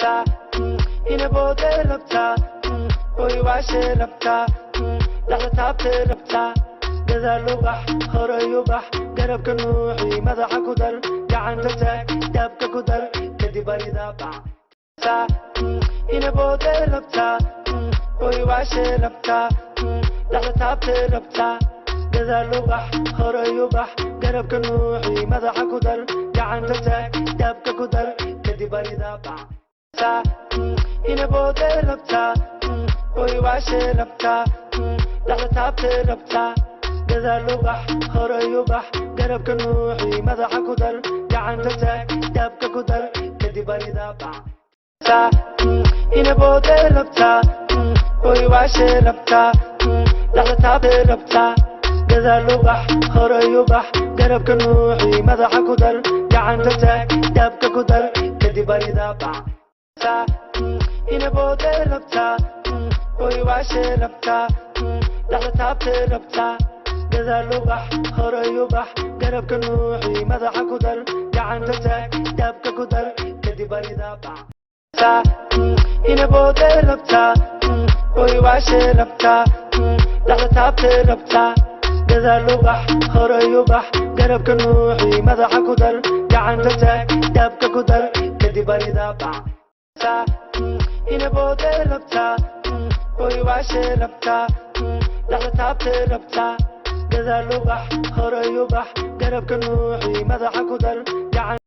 rabtaa ina boodee rabtaa oy waashee rabtaa dhaqda taabtee rabtaa gadaal u bax horay u bax garabka nuuxii madaxa ku dar gacanta taag daabka ku dar kadib barida bac ina boodee rabtaa oy waashee rabtaa dhaqda taabtee rabtaa gadaal u bax horay u bax garabka nuuxii madaxa ku dar gacanta taag daabka ku dar kadib barida bac ina boodee rabtaa oy waashee rabtaa dhaqda taabtee rabtaa gadaal u bax horay u bax garabka nuuxii madaxa ku dar gacanta taag daabka ku dar kadib barida bac ina boodee rabtaa oy waashee rabtaa dhaqda taabtee rabtaa gadaal u bax horay u bax garabka nuuxii madaxa ku dar gacanta taag daabka ku dar kadib barida bac ina boodee rabtaa oy waashee rabtaa dhaqda taabtee rabtaa gadaal u bax horay u bax garabka nuuxii madaxa ku dar gacanta taag daabka ku dar kadib barida bac ina boodee rabtaa oy waashee rabtaa dhaqda taabtee rabtaa gadaal u bax horay u bax garabka nuuxii madaxa ku dar gacanta taag daabka ku dar kadib barida bac ina boodee rabtaa oy waashee rabtaa dhaqda taabtee rabtaa gadaal u bax horay u bax garabka nuuxii madaxa ku dar